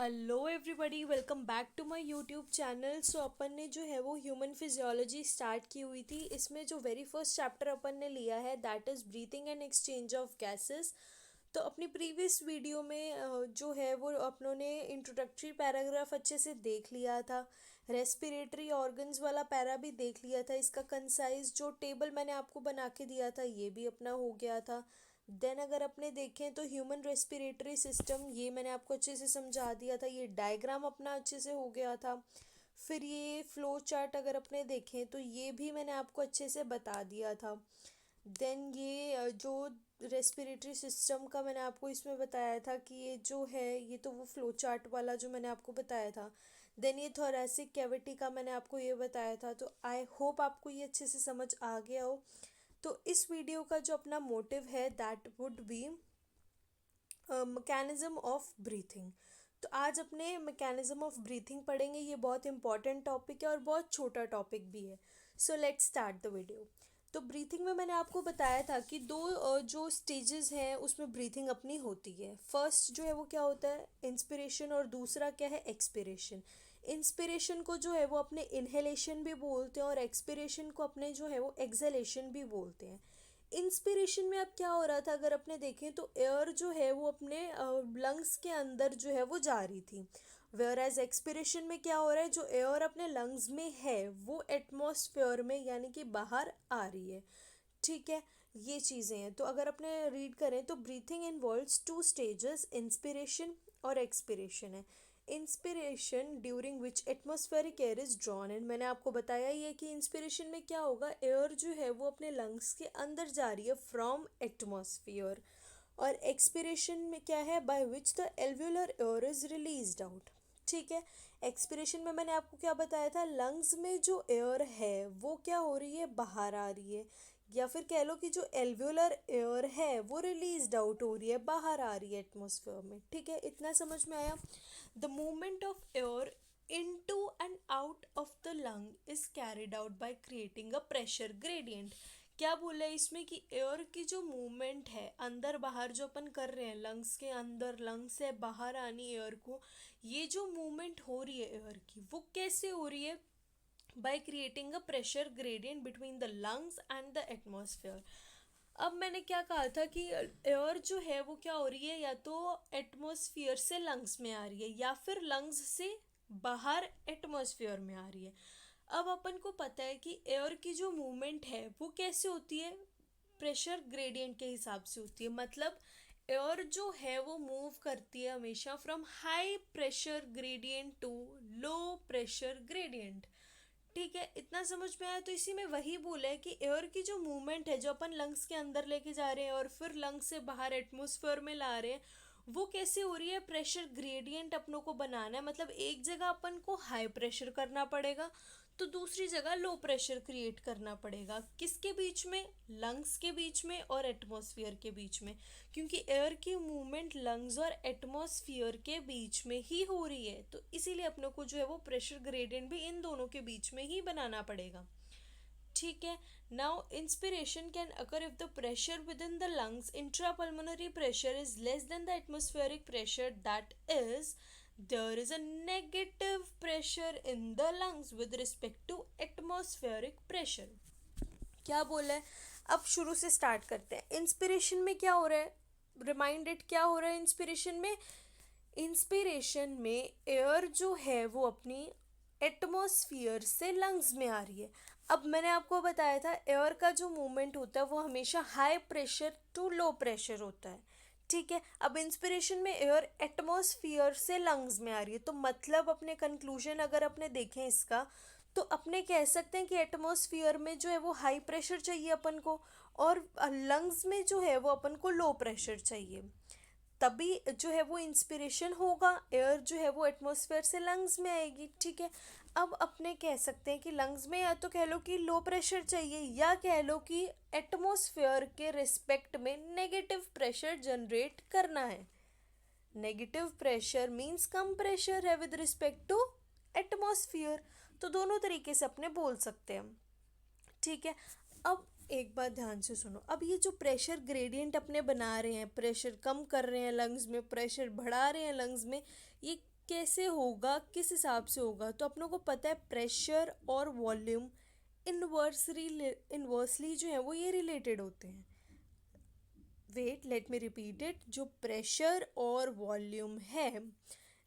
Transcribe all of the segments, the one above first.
Hello everybody, welcome back to my YouTube channel. So अपन ने जो है वो ह्यूमन फिजियोलॉजी स्टार्ट की हुई थी। इसमें जो वेरी फर्स्ट चैप्टर अपन ने लिया है that is breathing and exchange of gases. तो अपनी प्रीवियस वीडियो में जो है वो अपनों ने इंट्रोडक्टरी पैराग्राफ अच्छे से देख लिया था। रेस्पिरेटरी ऑर्गन्स वाला पैरा भी देख लिया था। इसका कंसाइज जो टेबल मैंने आपको बना के दिया था ये भी अपना हो गया था। देन अगर अपने देखें तो ह्यूमन रेस्पिरेटरी सिस्टम ये मैंने आपको अच्छे से समझा दिया था। ये डायग्राम अपना अच्छे से हो गया था। फिर ये फ्लो चार्ट अगर अपने देखें तो ये भी मैंने आपको अच्छे से बता दिया था। देन ये जो रेस्पिरेटरी सिस्टम का मैंने आपको इसमें बताया था कि ये जो है ये तो वो फ्लो चार्ट वाला जो मैंने आपको बताया था। देन ये थोरैसिक कैविटी का मैंने आपको ये बताया था। तो आई होप आपको ये अच्छे से समझ आ गया हो। तो इस वीडियो का जो अपना मोटिव है that would be mechanism of breathing. तो आज अपने मैकेनिज्म ऑफ ब्रीथिंग पढ़ेंगे। ये बहुत इंपॉर्टेंट टॉपिक है और बहुत छोटा टॉपिक भी है। So let's start the video. तो ब्रीथिंग में मैंने आपको बताया था कि दो जो स्टेजेस हैं उसमें ब्रीथिंग अपनी होती है। फर्स्ट जो है वो क्या होता है, इंस्पिरेशन, और दूसरा क्या है, एक्सपिरेशन। इंस्पिरेशन को जो है वो अपने इनहेलेशन भी बोलते हैं और एक्सपिरेशन को अपने जो है वो एक्सहेलेशन भी बोलते हैं। इंस्पिरेशन में अब क्या हो रहा था, अगर अपने देखें तो एयर जो है वो अपने लंग्स के अंदर जो है वो जा रही थी। वेयर एज एक्सपिरेशन में क्या हो रहा है, जो एयर अपने लंग्स में है वो एटमॉस्फेयर में यानी कि बाहर आ रही है। ठीक है, ये चीज़ें हैं। तो अगर अपने रीड करें तो breathing involves two stages, inspiration और एक्सपिरेशन है। Inspiration during which atmospheric air is drawn in, मैंने आपको बताया ही है कि इंस्पिरेशन में क्या होगा, एयर जो है वो अपने लंग्स के अंदर जा रही है फ्रॉम एटमॉस्फेयर। और एक्सपिरेशन में क्या है, by which the alveolar air is released out. ठीक है, एक्सपिरेशन में मैंने आपको क्या बताया था, लंग्स में जो एयर है वो क्या हो रही है, बाहर आ रही है। या फिर कह लो कि जो एल्वुलर एयर है वो रिलीज्ड आउट हो रही है, बाहर आ रही है एटमॉस्फेयर में। ठीक है, इतना समझ में आया। The movement of air into and out of the lung is carried out by creating a pressure gradient। क्या बोला है इसमें कि एयर की जो मूवमेंट है अंदर बाहर जो अपन कर रहे हैं, लंग्स के अंदर लंग से बाहर आनी एयर को, ये जो मूवमेंट हो रही है एयर की वो कैसे हो रही है, by creating a pressure gradient between the lungs and the atmosphere. अब मैंने क्या कहा था कि एयर जो है वो क्या हो रही है, या तो एटमॉस्फेयर से लंग्स में आ रही है या फिर लंग्स से बाहर एटमॉस्फेयर में आ रही है। अब अपन को पता है कि एयर की जो मूवमेंट है वो कैसे होती है, प्रेशर ग्रेडियंट के हिसाब से होती है। मतलब एयर जो है वो मूव करती है हमेशा from high pressure gradient to low pressure gradient. ठीक है, इतना समझ में आया। तो इसी में वही बोला है कि एयर की जो मूवमेंट है जो अपन लंग्स के अंदर लेके जा रहे हैं और फिर लंग्स से बाहर एटमॉस्फेयर में ला रहे हैं, वो कैसे हो रही है, प्रेशर ग्रेडियंट अपनों को बनाना है। मतलब एक जगह अपन को हाई प्रेशर करना पड़ेगा तो दूसरी जगह लो प्रेशर क्रिएट करना पड़ेगा। किसके बीच में, लंग्स के बीच में और एटमॉस्फेयर के बीच में, क्योंकि एयर की मूवमेंट लंग्स और एटमॉस्फेयर के बीच में ही हो रही है। तो इसीलिए अपनों को जो है वो प्रेशर ग्रेडियंट भी इन दोनों के बीच में ही बनाना पड़ेगा। ठीक है, now inspiration can occur if the pressure with in the lungs intrapulmonary pressure is less than the atmospheric pressure, that is there is a negative pressure in the lungs with respect to atmospheric pressure। क्या बोला है, अब शुरू से start करते हैं। Inspiration में क्या हो रहा है, रिमाइंडेड क्या हो रहा है इंस्पिरेशन में। इंस्पिरेशन में एयर जो है वो अपनी एटमॉस्फियर से लंग्स में आ रही है। अब मैंने आपको बताया था एयर का जो मूवमेंट होता है वो हमेशा high pressure to low pressure होता है। ठीक है, अब इंस्पिरेशन में एयर एटमॉस्फियर से लंग्स में आ रही है। तो मतलब अपने कंक्लूजन अगर अपने देखें इसका, तो अपने कह सकते हैं कि एटमॉस्फियर में जो है वो हाई प्रेशर चाहिए अपन को, और लंग्स में जो है वो अपन को लो प्रेशर चाहिए। तभी जो है वो इंस्पिरेशन होगा, एयर जो है वो एटमॉस्फेयर से लंग्स में आएगी। ठीक है, अब अपने कह सकते हैं कि लंग्स में या तो कह लो कि लो प्रेशर चाहिए या कह लो कि एटमॉस्फेयर के रिस्पेक्ट में नेगेटिव प्रेशर जनरेट करना है। नेगेटिव प्रेशर मींस कम प्रेशर है विद रिस्पेक्ट टू एटमॉस्फेयर। तो दोनों तरीके से अपने बोल सकते हैं। ठीक है, अब एक बात ध्यान से सुनो। अब ये जो प्रेशर ग्रेडियंट अपने बना रहे हैं, प्रेशर कम कर रहे हैं लंग्स में, प्रेशर बढ़ा रहे हैं लंग्स में, ये कैसे होगा, किस हिसाब से होगा? तो अपनों को पता है प्रेशर और वॉल्यूम इन्वर्सली जो है वो ये रिलेटेड होते हैं। Wait, let me repeat it. जो प्रेशर और वॉल्यूम है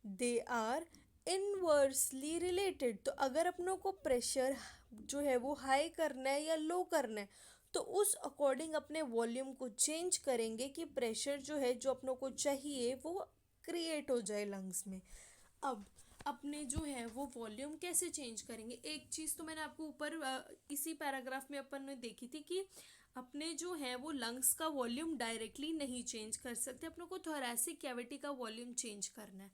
दे आर इनवर्सली रिलेटेड। तो अगर अपनों को प्रेशर जो है वो हाई करना है या लो करना है तो उस अकॉर्डिंग अपने वॉल्यूम को चेंज करेंगे कि प्रेशर जो है जो अपनों को चाहिए वो क्रिएट हो जाए लंग्स में। अब अपने जो है वो वॉल्यूम कैसे चेंज करेंगे? एक चीज़ तो मैंने आपको ऊपर इसी पैराग्राफ में अपन ने देखी थी कि अपने जो है वो लंग्स का वॉल्यूम डायरेक्टली नहीं चेंज कर सकते, अपनों को थोरैसिक कैविटी का वॉल्यूम चेंज करना है।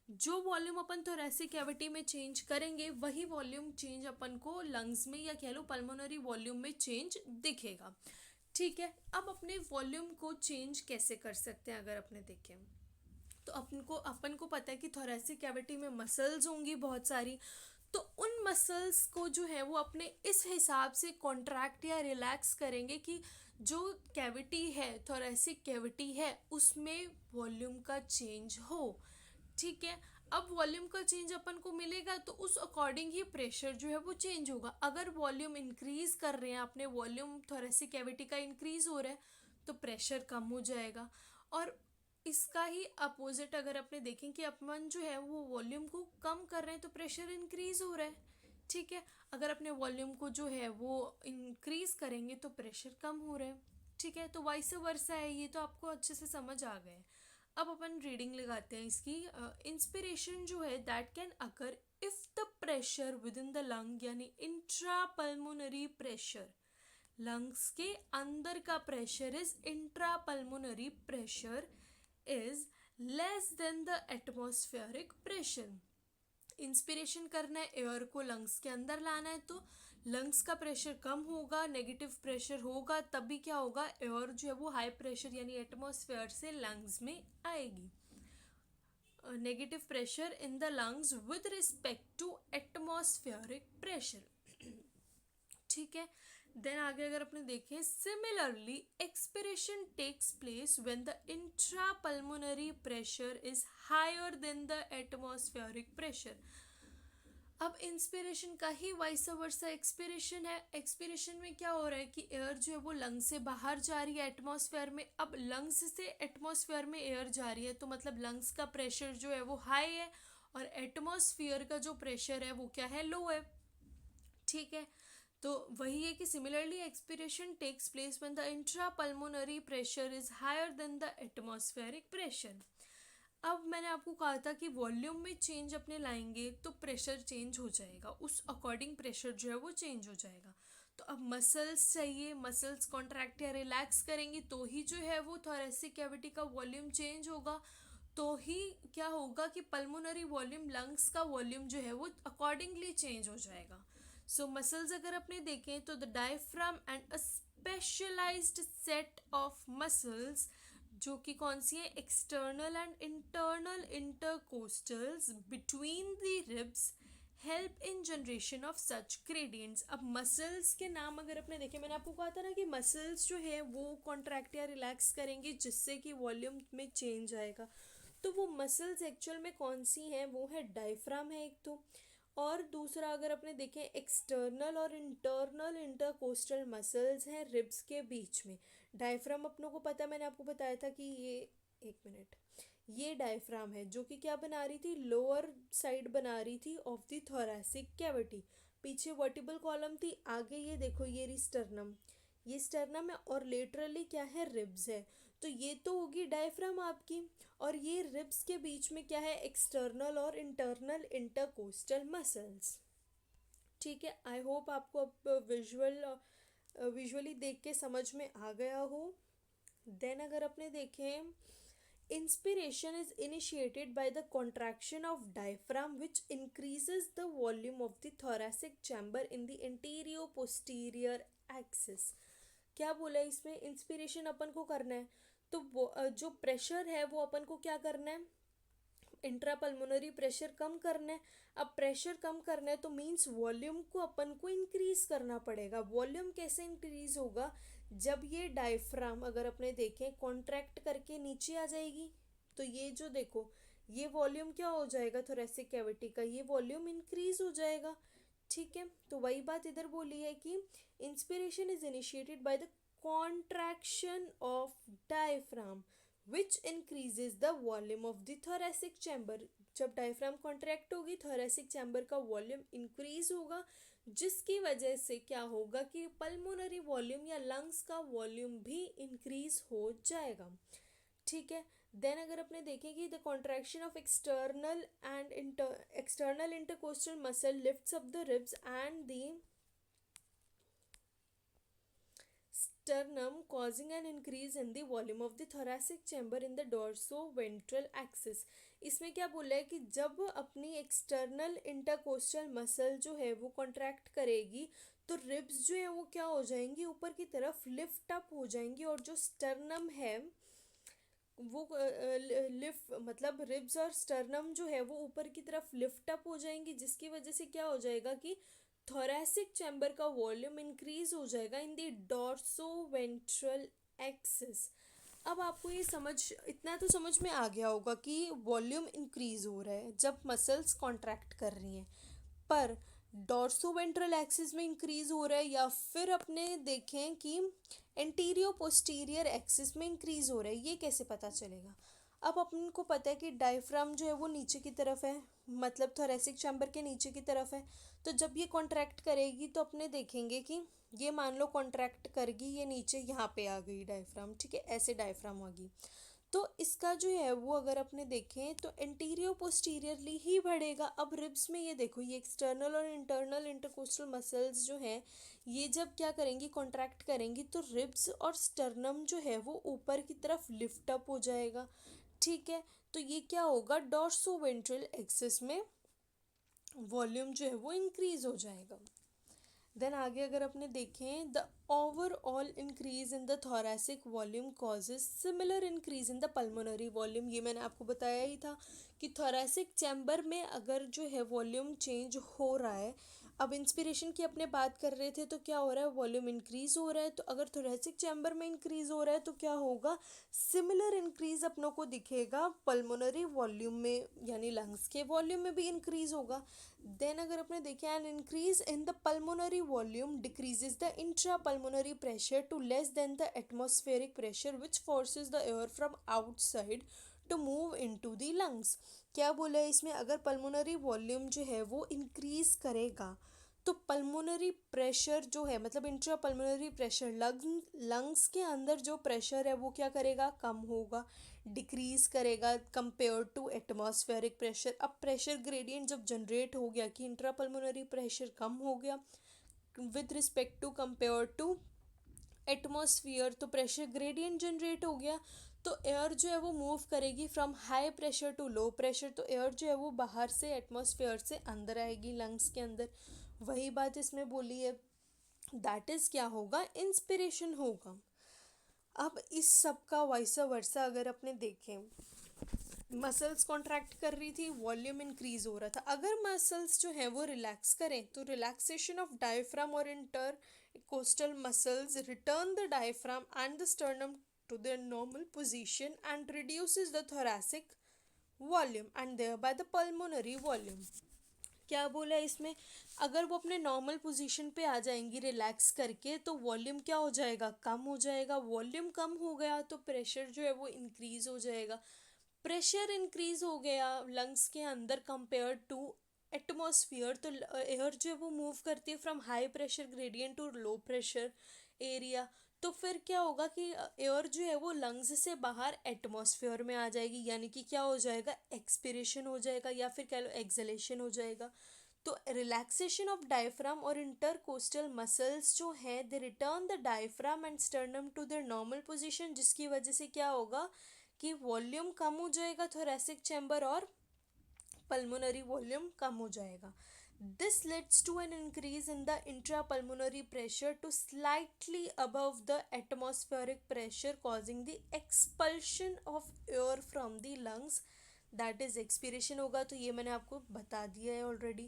जो वॉल्यूम अपन थोरैसिक कैविटी में चेंज करेंगे वही वॉल्यूम चेंज अपन को लंग्स में या कह लो पल्मोनरी वॉल्यूम में चेंज दिखेगा। ठीक है, अब अपने वॉल्यूम को चेंज कैसे कर सकते हैं अगर अपने देखें तो अपन को पता है कि थोरैसिक कैविटी में मसल्स होंगी बहुत सारी। तो उन मसल्स को जो है वो अपने इस हिसाब से कॉन्ट्रैक्ट या रिलैक्स करेंगे कि जो कैविटी है, थोरैसिक कैविटी है, उसमें वॉल्यूम का चेंज हो। ठीक है, अब वॉल्यूम का चेंज अपन को मिलेगा तो उस अकॉर्डिंग ही प्रेशर जो है वो चेंज होगा। अगर वॉल्यूम इंक्रीज कर रहे हैं अपने, वॉल्यूम थोरैसिक कैविटी का इंक्रीज हो रहा है तो प्रेशर कम हो जाएगा। और इसका ही अपोजिट अगर अपने देखें कि अपन जो है वो वॉल्यूम को कम कर रहे हैं तो प्रेशर इंक्रीज हो रहा है। ठीक है, अगर अपने वॉल्यूम को जो है वो इंक्रीज करेंगे तो प्रेशर कम हो रहा है। ठीक है, तो वाइस वर्सा है, ये तो आपको अच्छे से समझ आ गए। अब अपन रीडिंग लगाते हैं इसकी। इंस्पिरेशन जो है that can occur if the pressure with in the lung, यानी इंट्रा पल्मोनरी प्रेशर, लंग्स के अंदर का pressure is intra pulmonary pressure is less than the atmospheric pressure. Inspiration करना है, एयर को लंग्स के अंदर लाना है तो लंग्स का प्रेशर कम होगा, नेगेटिव प्रेशर होगा, तभी क्या होगा, एयर जो है वो हाई प्रेशर यानी एटमॉस्फेयर से लंग्स में आएगी। Negative pressure in the lungs with respect to atmospheric pressure. ठीक है, देन आगे अगर अपने देखें, similarly expiration takes place when the intra pulmonary pressure is higher than the atmospheric pressure. अब इंस्पिरेशन का ही वाइस वर्सा एक्सपिरेशन है। एक्सपिरेशन में क्या हो रहा है कि एयर जो है वो लंग से बाहर जा रही है एटमॉस्फेयर में। अब लंग्स से एटमॉस्फेयर में एयर जा रही है तो मतलब लंग्स का प्रेशर जो है वो हाई है और एटमॉस्फेयर का जो प्रेशर है वो क्या है, लो है। ठीक है, तो वही है कि similarly expiration takes place when the intra pulmonary pressure is higher than the atmospheric pressure. अब मैंने आपको कहा था कि वॉल्यूम में चेंज अपने लाएंगे तो प्रेशर चेंज हो जाएगा, उस अकॉर्डिंग प्रेशर जो है वो चेंज हो जाएगा। तो अब मसल्स चाहिए, मसल्स कॉन्ट्रैक्ट या रिलैक्स करेंगी तो ही जो है वो थोरैसिक कैविटी का वॉल्यूम चेंज होगा। तो ही क्या होगा कि पल्मोनरी वॉल्यूम, लंग्स का वॉल्यूम जो है वो अकॉर्डिंगली चेंज हो जाएगा। सो मसल्स अगर अपने देखें तो the diaphragm and a specialized set of muscles, जो कि कौन सी है, external and internal intercostals between the ribs, help in generation of such gradients. अब मसल्स के नाम अगर अपने देखें, मैंने आपको कहा था ना कि मसल्स जो है वो कॉन्ट्रैक्ट या रिलैक्स करेंगे जिससे कि वॉल्यूम में चेंज आएगा। तो वो मसल्स एक्चुअल में कौन सी हैं, वो है डायफ्राम है एक तो, और दूसरा अगर अपने देखें एक्सटर्नल और इंटरनल इंटरकोस्टल मसल्स हैं रिब्स के बीच में। डायफ्राम अपनों को पता है, मैंने आपको बताया था कि ये, एक मिनट, ये डायफ्राम है जो कि क्या बना रही थी, लोअर साइड बना रही थी ऑफ द थोरैसिक कैविटी। पीछे वर्टिबल कॉलम थी, आगे ये देखो ये रही स्टर्नम, ये स्टर्नम है और लेटरली क्या है, रिब्स है। तो ये तो होगी डायफ्राम आपकी, और ये रिब्स के बीच में क्या है, एक्सटर्नल और इंटरनल इंटरकोस्टल मसल्स। ठीक है, आई होप आपको अब विजुअली देख के समझ में आ गया हो। देन अगर अपने देखें, inspiration is initiated by the contraction of diaphragm which increases the volume of the thoracic chamber in the interior posterior axis. क्या बोला है इसमें, इंस्पिरेशन अपन को करना है तो वो जो प्रेशर है वो अपन को क्या करना है, इंट्रा पल्मोनरी प्रेशर कम करना है। अब प्रेशर कम करना है तो मीन्स वॉल्यूम को अपन को इंक्रीज करना पड़ेगा। वॉल्यूम कैसे इंक्रीज होगा, जब ये डायफ्राम अगर अपने देखें कॉन्ट्रैक्ट करके नीचे आ जाएगी। तो ये जो देखो ये वॉल्यूम क्या हो जाएगा थोरेसिक कैविटी का, ये वॉल्यूम इंक्रीज हो जाएगा। ठीक है, तो वही बात इधर बोली है कि inspiration is initiated by the contraction of diaphragm which increases the volume of the thoracic chamber. जब डायफ्राम कॉन्ट्रैक्ट होगी थोरेसिक चैम्बर का वॉल्यूम इंक्रीज होगा, जिसकी वजह से क्या होगा कि पल्मोनरी वॉल्यूम या लंग्स का वॉल्यूम भी इंक्रीज हो जाएगा। ठीक है, देन अगर अपने देखें कि the contraction of external intercostal muscle lifts up the ribs and the sternum causing an increase in the volume of the thoracic chamber in the dorsoventral axis। इसमें क्या बोला है कि जब अपनी एक्सटर्नल इंटरकोस्टल मसल जो है वो कॉन्ट्रैक्ट करेगी तो रिब्स जो है वो क्या हो जाएंगी, ऊपर की तरफ लिफ्ट अप हो जाएंगी, और जो स्टर्नम है वो लिफ्ट मतलब रिब्स और स्टर्नम जो है वो ऊपर की तरफ लिफ्ट अप हो जाएंगी, जिसकी वजह से क्या हो जाएगा कि थोरेसिक चैम्बर का वॉल्यूम इंक्रीज हो जाएगा इन दी डॉर्सोवेंट्रल एक्सिस। अब आपको ये समझ, इतना तो समझ में आ गया होगा कि वॉल्यूम इंक्रीज हो रहा है जब मसल्स कॉन्ट्रैक्ट कर रही हैं, पर डॉर्सोवेंट्रल एक्सिस में इंक्रीज हो रहा है या फिर अपने देखें कि एंटीरियो पोस्टीरियर एक्सिस में इंक्रीज हो रहा है, ये कैसे पता चलेगा। अब अपन को पता है कि डायफ्राम जो है वो नीचे की तरफ है, मतलब थोरेसिक चैम्बर के नीचे की तरफ है, तो जब ये कॉन्ट्रैक्ट करेगी तो अपने देखेंगे कि ये मान लो कॉन्ट्रैक्ट करेगी, ये नीचे यहाँ पे आ गई डायफ्राम, ठीक है, ऐसे डायफ्राम आ गई, तो इसका जो है वो अगर अपने देखें तो एंटीरियो पोस्टीरियरली ही बढ़ेगा। अब रिब्स में ये देखो, ये एक्सटर्नल और इंटरनल इंटरकोस्टल मसल्स जो हैं ये जब क्या करेंगी, कॉन्ट्रैक्ट करेंगी, तो रिब्स और स्टर्नम जो है वो ऊपर की तरफ लिफ्ट अप हो जाएगा। ठीक है, तो ये क्या होगा, डॉर्सोवेंट्रल एक्सिस में वॉल्यूम जो है वो इंक्रीज हो जाएगा। देन आगे अगर अपने देखें, the overall increase in the thoracic volume causes similar increase in the pulmonary volume. ये मैंने आपको बताया ही था कि थोरेसिक चैम्बर में अगर जो है वॉल्यूम चेंज हो रहा है, अब इंस्पिरेशन की अपने बात कर रहे थे तो क्या हो रहा है, वॉल्यूम इंक्रीज हो रहा है, तो अगर थोरेसिक चैम्बर में इंक्रीज हो रहा है तो क्या होगा, सिमिलर इंक्रीज अपनों को दिखेगा पल्मोनरी वॉल्यूम में, यानी लंग्स के वॉल्यूम में भी इंक्रीज होगा। देन अगर अपने देखें, an increase in the pulmonary volume decreases the intra pulmonary pressure to less than the atmospheric pressure which forces the air from outside to move into the lungs. क्या बोला है इसमें, अगर पल्मोनरी वॉल्यूम जो है वो इंक्रीज करेगा तो पल्मोनरी प्रेशर जो है, मतलब इंट्रा पल्मोनरी प्रेशर, लंग्स के अंदर जो प्रेशर है वो क्या करेगा, कम होगा, डिक्रीज करेगा कंपेयर टू एटमॉस्फेरिक प्रेशर। अब प्रेशर ग्रेडियंट जब जनरेट हो गया कि इंट्रा पल्मोनरी प्रेशर कम हो गया with respect to compare to atmosphere, तो प्रेशर ग्रेडियंट जनरेट हो गया, तो एयर जो है वो मूव करेगी from high pressure to low pressure, तो एयर जो है वो बाहर से एटमॉस्फेयर से अंदर आएगी लंग्स के अंदर। वही बात इसमें बोली है, दैट इज़ क्या होगा, इंस्पिरेशन होगा। अब इस सब का वैसा वर्सा अगर अपने देखें, मसल्स कॉन्ट्रैक्ट कर रही थी, वॉल्यूम इंक्रीज हो रहा था, अगर मसल्स जो है वो रिलैक्स करें तो रिलैक्सेशन ऑफ डायफ्राम और inter coastal muscles return the diaphragm and the sternum to their normal position and reduces the thoracic volume and thereby the pulmonary volume। क्या बोला है इसमें, अगर वो अपने नॉर्मल पोजीशन पे आ जाएंगी रिलैक्स करके तो वॉल्यूम क्या हो जाएगा, कम हो जाएगा, वॉल्यूम कम हो गया तो प्रेशर जो है वो इंक्रीज हो जाएगा, प्रेशर इंक्रीज हो गया लंग्स के अंदर कंपेयर टू एटमॉस्फियर, तो एयर जो है वो मूव करती है from high pressure gradient to low pressure area, तो फिर क्या होगा कि एयर जो है वो लंग्स से बाहर एटमॉस्फेयर में आ जाएगी, यानी कि क्या हो जाएगा, एक्सपिरेशन हो जाएगा या फिर कह लो एक्सलेशन हो जाएगा। तो रिलैक्सेशन ऑफ डायफ्राम और इंटरकोस्टल मसल्स जो है they return the diaphragm and sternum to their normal position, जिसकी वजह से क्या होगा कि वॉल्यूम कम हो जाएगा थोरेसिक चैम्बर और पल्मोनरी वॉल्यूम कम हो जाएगा। This leads to an increase in the intrapulmonary pressure to slightly above the atmospheric pressure, causing the expulsion of air from the lungs, that is expiration होगा, तो ये मैंने आपको बता दिया है already।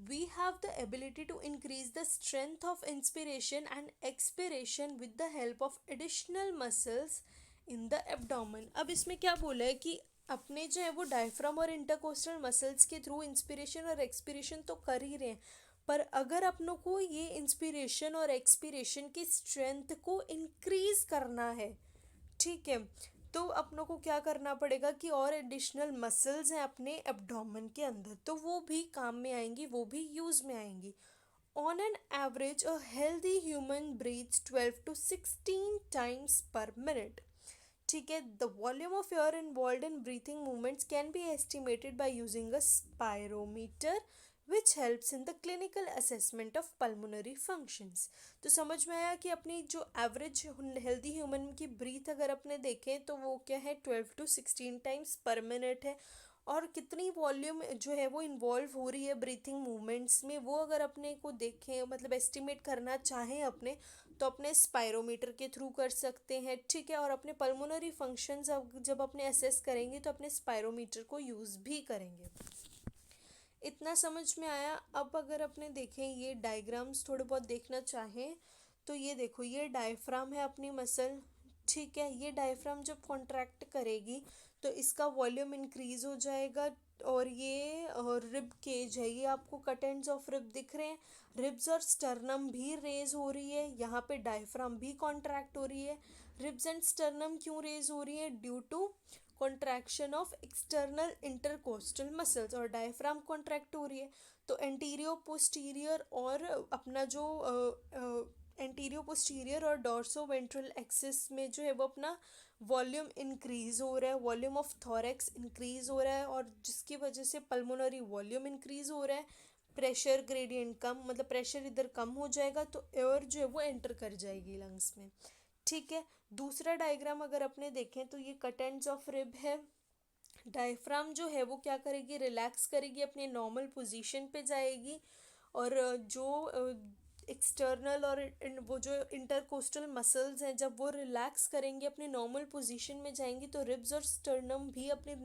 We have the ability to increase the strength of inspiration and expiration with the help of additional muscles in the abdomen। अब इसमें क्या बोला है कि अपने जो है वो डायफ्राम और इंटरकोस्टल मसल्स के थ्रू इंस्पिरेशन और एक्सपिरेशन तो कर ही रहे हैं, पर अगर अपनों को ये इंस्पिरेशन और एक्सपिरेशन की स्ट्रेंथ को इंक्रीज करना है, ठीक है, तो अपनों को क्या करना पड़ेगा कि और एडिशनल मसल्स हैं अपने एब्डोमेन के अंदर, तो वो भी काम में आएंगी, वो भी यूज़ में आएंगी। On an average a healthy human breathes 12 to 16 times per minute, ठीक है। The volume of air involve in breathing movements can be estimated by using a spirometer which helps in the clinical assessment of pulmonary functions. तो समझ में आया कि अपनी जो average healthy human की ब्रीथ अगर अपने देखें तो वो क्या है, 12 to 16 टाइम्स पर मिनट है। और कितनी वॉल्यूम जो है वो इन्वॉल्व हो रही है ब्रीथिंग मूवमेंट्स में, वो अगर अपने को देखें, मतलब एस्टिमेट करना चाहें अपने, तो अपने स्पायरोमीटर के थ्रू कर सकते हैं, ठीक है। और अपने पल्मोनरी फंक्शंस जब अपने असेस करेंगे तो अपने स्पायरोमीटर को यूज़ भी करेंगे। इतना समझ में आया। अब अगर अपने देखें ये डायग्राम्स थोड़े बहुत देखना चाहें, तो ये देखो, ये डायफ्राम है अपनी मसल, ठीक है। ये डायफ्राम जब कॉन्ट्रैक्ट करेगी तो इसका वॉल्यूम इंक्रीज हो जाएगा। और ये रिब केज है, ये आपको कट एंड्स ऑफ रिब दिख रहे हैं, रिब्स और स्टर्नम भी रेज हो रही है, यहाँ पे डायफ्राम भी कॉन्ट्रैक्ट हो रही है। रिब्स एंड स्टर्नम क्यों रेज हो रही है? Due to contraction of external intercostal muscles, और डायफ्राम कॉन्ट्रैक्ट हो रही है तो एंटीरियो पोस्टीरियर और अपना जो एंटीरियो पोस्टीरियर और डॉर्सो वेंट्रल एक्सिस में जो है वो अपना वॉल्यूम इंक्रीज हो रहा है, वॉल्यूम ऑफ थॉरेक्स इंक्रीज हो रहा है, और जिसकी वजह से पल्मोनरी वॉल्यूम इंक्रीज हो रहा है। प्रेशर ग्रेडियंट कम, मतलब प्रेशर इधर कम हो जाएगा तो एयर जो है वो एंटर कर जाएगी लंग्स में, ठीक है। दूसरा डायग्राम अगर अपने देखें तो ये कट एंड्स ऑफ रिब है। डायफ्राम जो है वो क्या करेगी, रिलैक्स करेगी, अपने नॉर्मल पोजीशन पे जाएगी। और जो एक्सटर्नल और वो जो इंटरकोस्टल मसल्स हैं जब वो रिलैक्स करेंगे, अपने नॉर्मल पोजीशन में जाएंगी, तो रिब्स और स्टर्नम भी अपने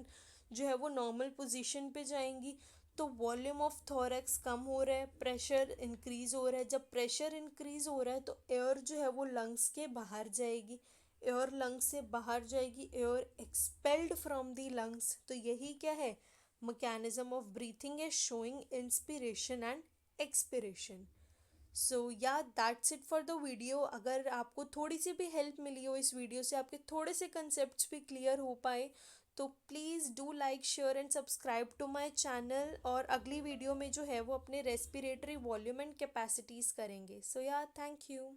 जो है वो नॉर्मल पोजीशन पे जाएंगी। तो वॉल्यूम ऑफ थोरैक्स कम हो रहा है, प्रेशर इंक्रीज हो रहा है। जब प्रेशर इंक्रीज हो रहा है तो एयर जो है वो लंग्स के बाहर जाएगी, एयर लंग्स से बाहर जाएगी, air expelled from the lungs. तो यही क्या है, मैकेनिज्म ऑफ ब्रीथिंग है, शोइंग इंस्पिरेशन एंड एक्सपिरेशन। सो या that's it for the video. अगर आपको थोड़ी सी भी हेल्प मिली हो इस वीडियो से, आपके थोड़े से कंसेप्ट्स भी क्लियर हो पाए, तो please do like share and subscribe to my channel. और अगली वीडियो में जो है वो अपने रेस्पिरेटरी वॉल्यूम एंड कैपेसिटीज़ करेंगे। सो या थैंक यू।